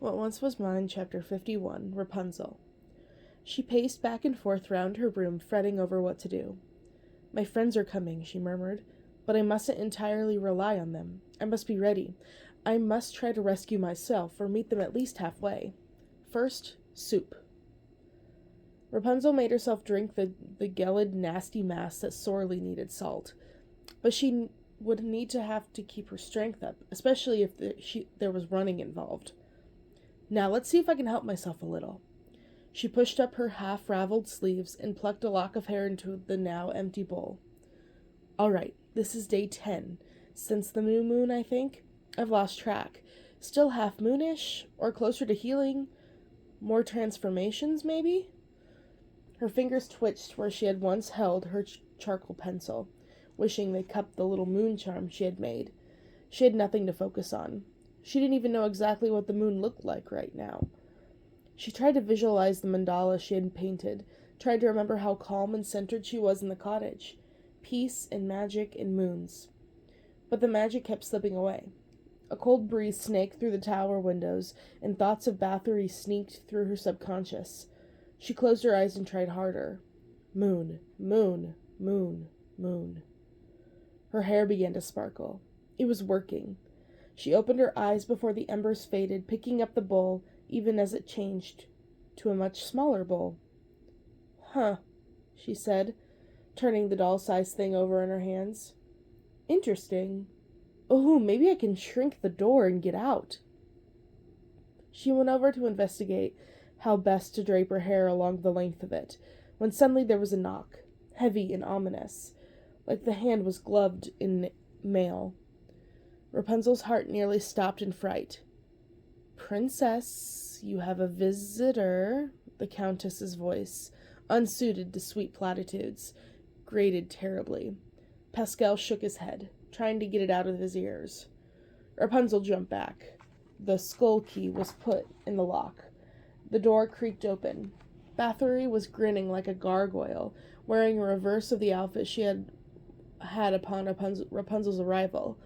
What Once Was Mine, Chapter 51, Rapunzel. She paced back and forth round her room, fretting over what to do. My friends are coming, she murmured, but I mustn't entirely rely on them. I must be ready. I must try to rescue myself, or meet them at least halfway. First, soup. Rapunzel made herself drink the gelid, nasty mass that sorely needed salt. But she would need to have to keep her strength up, especially if there was running involved. Now let's see if I can help myself a little. She pushed up her half-raveled sleeves and plucked a lock of hair into the now empty bowl. All right, this is day 10. Since the new moon, I think. I've lost track. Still half-moonish, or closer to healing. More transformations, maybe? Her fingers twitched where she had once held her charcoal pencil, wishing they cupped the little moon charm she had made. She had nothing to focus on. She didn't even know exactly what the moon looked like right now. She tried to visualize the mandala she had painted, tried to remember how calm and centered she was in the cottage. Peace and magic and moons. But the magic kept slipping away. A cold breeze snaked through the tower windows, and thoughts of Bathory sneaked through her subconscious. She closed her eyes and tried harder. Moon, moon, moon, moon. Her hair began to sparkle. It was working. She opened her eyes before the embers faded, picking up the bowl, even as it changed to a much smaller bowl. Huh, she said, turning the doll-sized thing over in her hands. Interesting. Oh, maybe I can shrink the door and get out. She went over to investigate how best to drape her hair along the length of it, when suddenly there was a knock, heavy and ominous, like the hand was gloved in mail. Rapunzel's heart nearly stopped in fright. Princess, you have a visitor, the countess's voice, unsuited to sweet platitudes, grated terribly. Pascal shook his head, trying to get it out of his ears. Rapunzel jumped back. The skull key was put in the lock. The door creaked open. Bathory was grinning like a gargoyle, wearing a reverse of the outfit she had upon Rapunzel's arrival,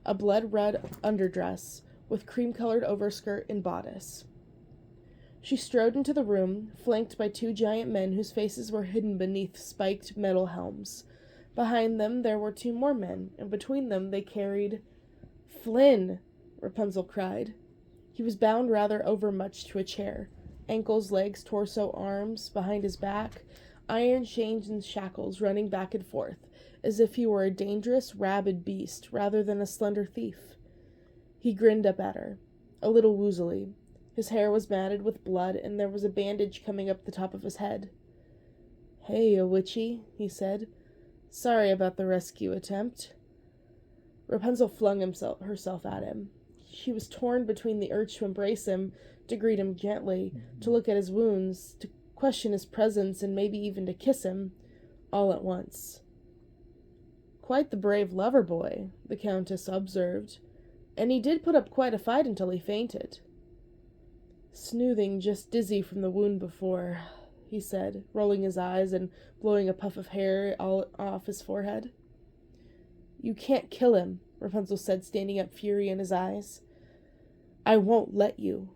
a blood-red underdress with cream-colored overskirt and bodice. She strode into the room, flanked by two giant men whose faces were hidden beneath spiked metal helms. Behind them there were two more men, and between them they carried... Flynn! Rapunzel cried. He was bound rather overmuch to a chair. Ankles, legs, torso, arms, behind his back, iron chains and shackles running back and forth, as if he were a dangerous, rabid beast rather than a slender thief. He grinned up at her, a little woozily. His hair was matted with blood, and there was a bandage coming up the top of his head. Hey, a witchy, he said. Sorry about the rescue attempt. Rapunzel flung herself at him. She was torn between the urge to embrace him, to greet him gently, to look at his wounds, to question his presence, and maybe even to kiss him, all at once. Quite the brave lover boy, the countess observed, and he did put up quite a fight until he fainted. Snoothing just dizzy from the wound before, he said, rolling his eyes and blowing a puff of hair all off his forehead. You can't kill him, Rapunzel said, standing up, fury in his eyes. I won't let you.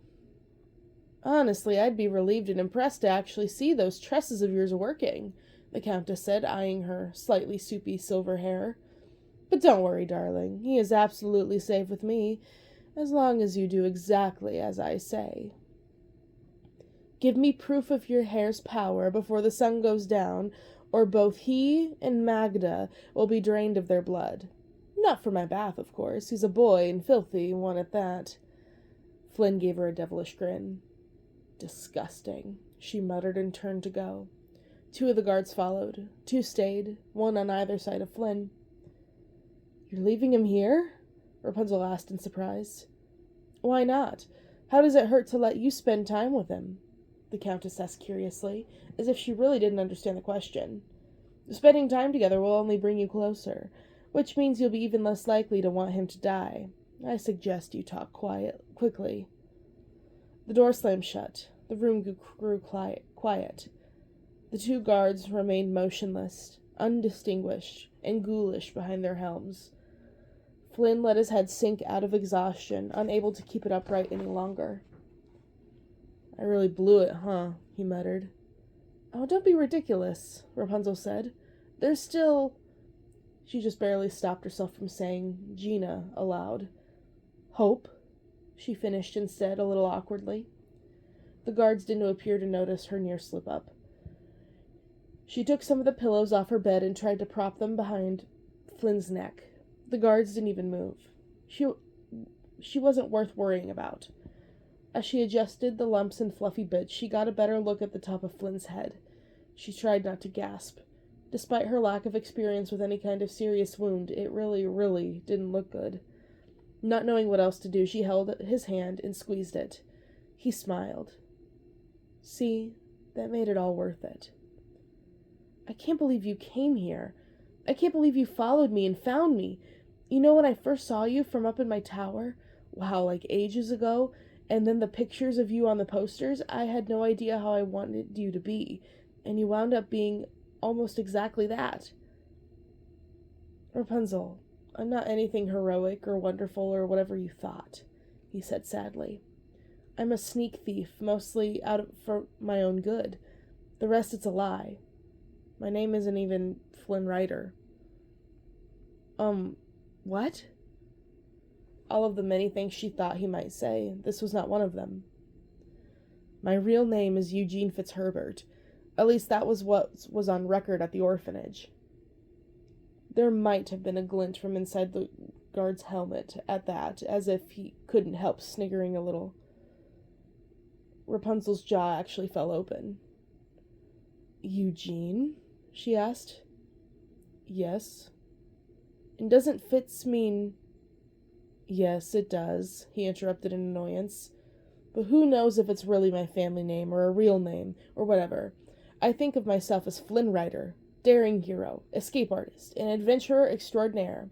Honestly, I'd be relieved and impressed to actually see those tresses of yours working, the countess said, eyeing her slightly soupy silver hair. But don't worry, darling. He is absolutely safe with me, as long as you do exactly as I say. Give me proof of your hair's power before the sun goes down, or both he and Magda will be drained of their blood. Not for my bath, of course. He's a boy, and filthy, one at that. Flynn gave her a devilish grin. Disgusting, she muttered and turned to go. Two of the guards followed. Two stayed, one on either side of Flynn. You're leaving him here? Rapunzel asked in surprise. Why not? How does it hurt to let you spend time with him? The countess asked curiously, as if she really didn't understand the question. Spending time together will only bring you closer, which means you'll be even less likely to want him to die. I suggest you talk quickly. The door slammed shut. The room grew quiet. The two guards remained motionless, undistinguished, and ghoulish behind their helms. Flynn let his head sink out of exhaustion, unable to keep it upright any longer. I really blew it, huh? He muttered. Oh, don't be ridiculous, Rapunzel said. There's still... She just barely stopped herself from saying Gina aloud. Hope, she finished instead, a little awkwardly. The guards didn't appear to notice her near slip-up. She took some of the pillows off her bed and tried to prop them behind Flynn's neck. The guards didn't even move. She wasn't worth worrying about. As she adjusted the lumps and fluffy bits, she got a better look at the top of Flynn's head. She tried not to gasp. Despite her lack of experience with any kind of serious wound, it really didn't look good. Not knowing what else to do, she held his hand and squeezed it. He smiled. See, that made it all worth it. I can't believe you came here. I can't believe you followed me and found me. You know, when I first saw you from up in my tower, wow, like ages ago, and then the pictures of you on the posters, I had no idea how I wanted you to be, and you wound up being almost exactly that. Rapunzel, I'm not anything heroic or wonderful or whatever you thought, he said sadly. I'm a sneak thief, mostly for my own good. The rest it's a lie. My name isn't even Flynn Rider. What? All of the many things she thought he might say, this was not one of them. My real name is Eugene Fitzherbert. At least that was what was on record at the orphanage. There might have been a glint from inside the guard's helmet at that, as if he couldn't help sniggering a little. Rapunzel's jaw actually fell open. Eugene? She asked. Yes. And doesn't Fitz mean... Yes, it does, he interrupted in annoyance. But who knows if it's really my family name or a real name or whatever. I think of myself as Flynn Rider, daring hero, escape artist, and adventurer extraordinaire.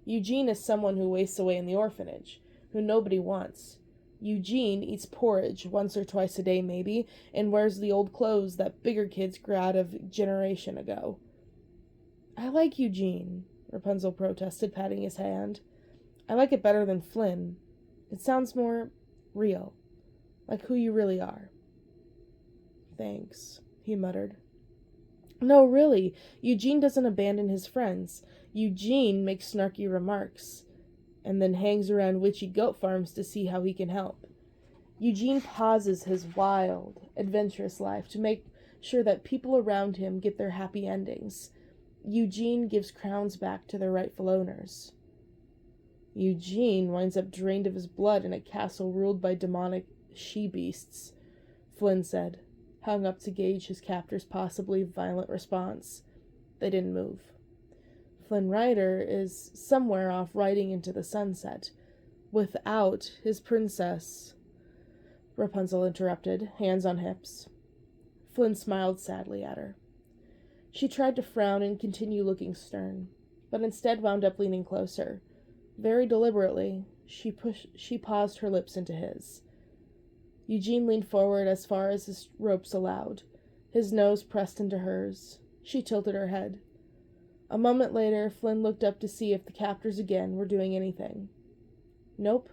Eugene is someone who wastes away in the orphanage, who nobody wants. Eugene eats porridge once or twice a day maybe, and wears the old clothes that bigger kids grew out of a generation ago. I like Eugene, Rapunzel protested, patting his hand. I like it better than Flynn. It sounds more real, like who you really are. Thanks, he muttered. No, really, Eugene doesn't abandon his friends. Eugene makes snarky remarks, and then hangs around witchy goat farms to see how he can help. Eugene pauses his wild, adventurous life to make sure that people around him get their happy endings. Eugene gives crowns back to their rightful owners. Eugene winds up drained of his blood in a castle ruled by demonic she-beasts, Flynn said, hung up to gauge his captor's possibly violent response. They didn't move. Flynn Rider is somewhere off riding into the sunset, without his princess, Rapunzel interrupted, hands on hips. Flynn smiled sadly at her. She tried to frown and continue looking stern, but instead wound up leaning closer. Very deliberately, she paused her lips into his. Eugene leaned forward as far as his ropes allowed, his nose pressed into hers. She tilted her head. A moment later, Flynn looked up to see if the captors again were doing anything. Nope.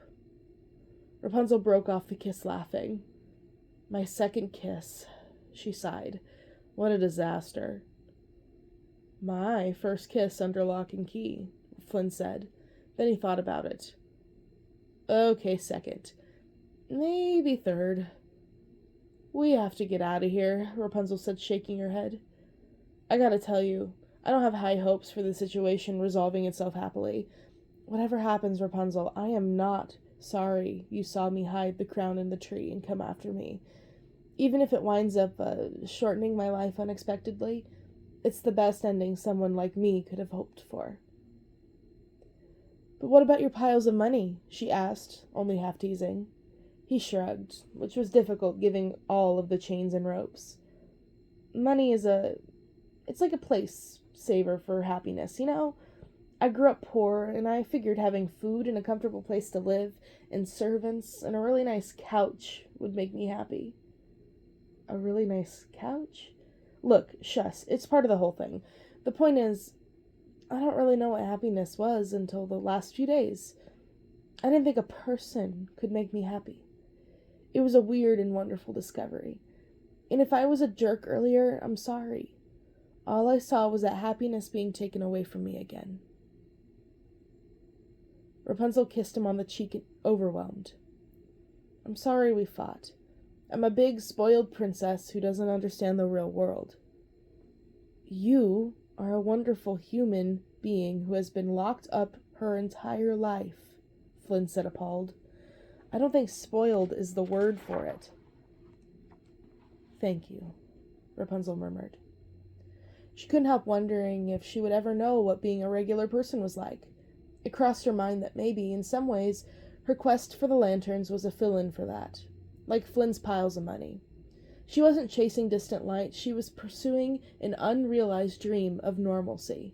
Rapunzel broke off the kiss laughing. My second kiss, she sighed. What a disaster. My first kiss under lock and key, Flynn said. Then he thought about it. Okay, second. Maybe third. We have to get out of here, Rapunzel said, shaking her head. I gotta tell you, I don't have high hopes for the situation resolving itself happily. Whatever happens, Rapunzel, I am not sorry you saw me hide the crown in the tree and come after me. Even if it winds up shortening my life unexpectedly, it's the best ending someone like me could have hoped for. But what about your piles of money? She asked, only half teasing. He shrugged, which was difficult given all of the chains and ropes. Money is it's like a place saver for happiness, you know? I grew up poor, and I figured having food and a comfortable place to live, and servants, and a really nice couch would make me happy. A really nice couch? Look, shush, it's part of the whole thing. The point is, I don't really know what happiness was until the last few days. I didn't think a person could make me happy. It was a weird and wonderful discovery. And if I was a jerk earlier, I'm sorry. All I saw was that happiness being taken away from me again. Rapunzel kissed him on the cheek, overwhelmed. I'm sorry we fought. I'm a big, spoiled princess who doesn't understand the real world. You are a wonderful human being who has been locked up her entire life, Flynn said, appalled. I don't think spoiled is the word for it. Thank you, Rapunzel murmured. She couldn't help wondering if she would ever know what being a regular person was like. It crossed her mind that maybe, in some ways, her quest for the lanterns was a fill-in for that, like Flynn's piles of money. She wasn't chasing distant light, she was pursuing an unrealized dream of normalcy.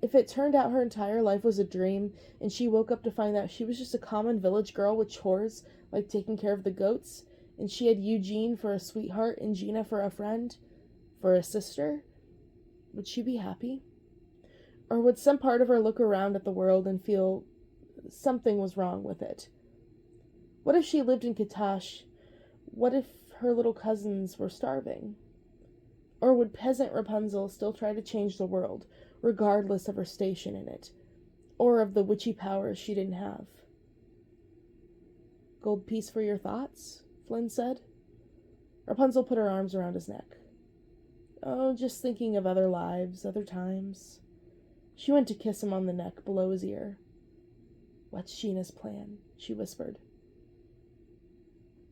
If it turned out her entire life was a dream, and she woke up to find out she was just a common village girl with chores, like taking care of the goats, and she had Eugene for a sweetheart and Gina for a friend, for a sister, would she be happy? Or would some part of her look around at the world and feel something was wrong with it? What if she lived in Katash? What if her little cousins were starving? Or would peasant Rapunzel still try to change the world, regardless of her station in it, or of the witchy powers she didn't have? Gold piece for your thoughts? Flynn said. Rapunzel put her arms around his neck. Oh, just thinking of other lives, other times. She went to kiss him on the neck below his ear. What's Sheena's plan? She whispered.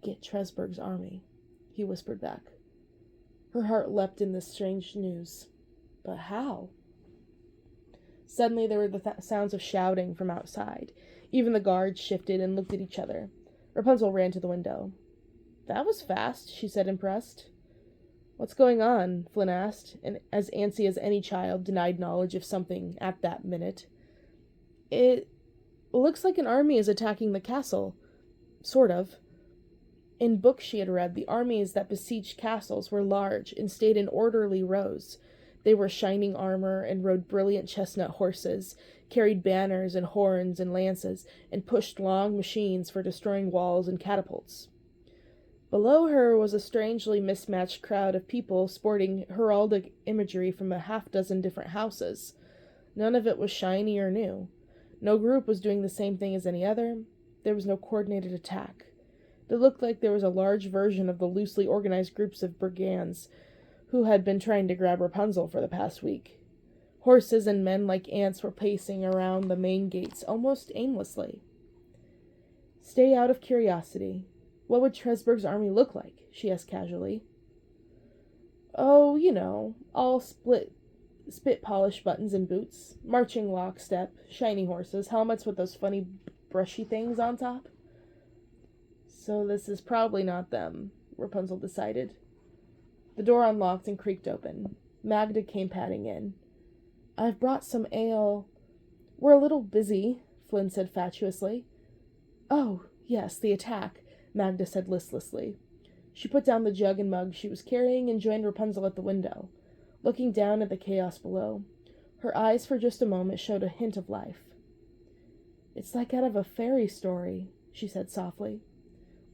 Get Tresberg's army, he whispered back. Her heart leapt in this strange news. But how? Suddenly there were the sounds of shouting from outside. Even the guards shifted and looked at each other. Rapunzel ran to the window. That was fast, she said, impressed. What's going on? Flynn asked, and as antsy as any child denied knowledge of something at that minute. It looks like an army is attacking the castle. Sort of. In books she had read, the armies that besieged castles were large and stayed in orderly rows. They wore shining armor and rode brilliant chestnut horses, carried banners and horns and lances, and pushed long machines for destroying walls and catapults. Below her was a strangely mismatched crowd of people sporting heraldic imagery from a half-dozen different houses. None of it was shiny or new. No group was doing the same thing as any other. There was no coordinated attack. It looked like there was a large version of the loosely organized groups of brigands who had been trying to grab Rapunzel for the past week. Horses and men like ants were pacing around the main gates almost aimlessly. Stay out of curiosity. What would Tresberg's army look like? She asked casually. Oh, you know, all spit-polished buttons and boots, marching lockstep, shiny horses, helmets with those funny brushy things on top. So this is probably not them, Rapunzel decided. The door unlocked and creaked open. Magda came padding in. I've brought some ale. We're a little busy, Flynn said fatuously. Oh, yes, the attack, Magda said listlessly. She put down the jug and mug she was carrying and joined Rapunzel at the window, looking down at the chaos below. Her eyes for just a moment showed a hint of life. It's like out of a fairy story, she said softly.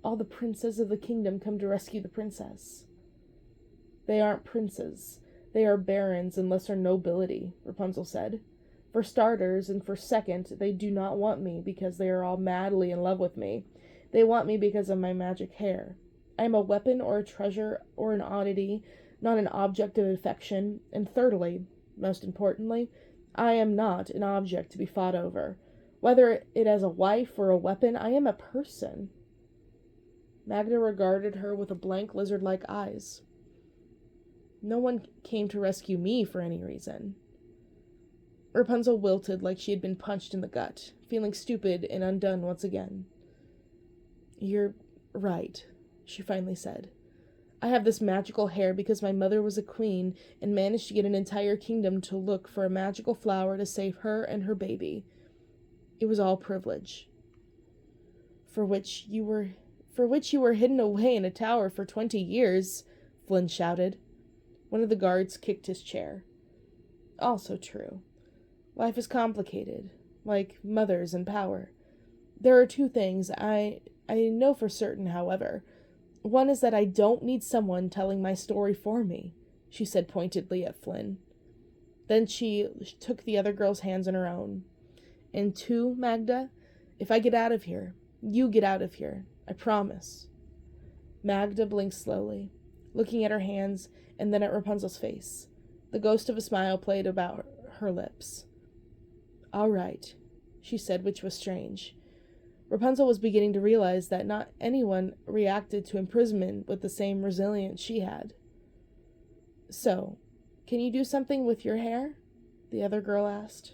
All the princes of the kingdom come to rescue the princess. They aren't princes. They are barons and lesser nobility, Rapunzel said. For starters, and for second, they do not want me because they are all madly in love with me. They want me because of my magic hair. I am a weapon or a treasure or an oddity, not an object of affection. And thirdly, most importantly, I am not an object to be fought over. Whether it as a wife or a weapon, I am a person. Magda regarded her with a blank lizard-like eyes. No one came to rescue me for any reason. Rapunzel wilted like she had been punched in the gut, feeling stupid and undone once again. You're right, she finally said. I have this magical hair because my mother was a queen and managed to get an entire kingdom to look for a magical flower to save her and her baby. It was all privilege. For which you were hidden away in a tower for 20 years, Flynn shouted. One of the guards kicked his chair. Also true. Life is complicated, like mothers and power. There are two things I I know for certain, however. One is that I don't need someone telling my story for me, she said pointedly at Flynn. Then she took the other girl's hands in her own. And two, Magda, if I get out of here, you get out of here. I promise. Magda blinked slowly, looking at her hands and then at Rapunzel's face. The ghost of a smile played about her lips. All right, she said, which was strange. Rapunzel was beginning to realize that not anyone reacted to imprisonment with the same resilience she had. So, can you do something with your hair? The other girl asked.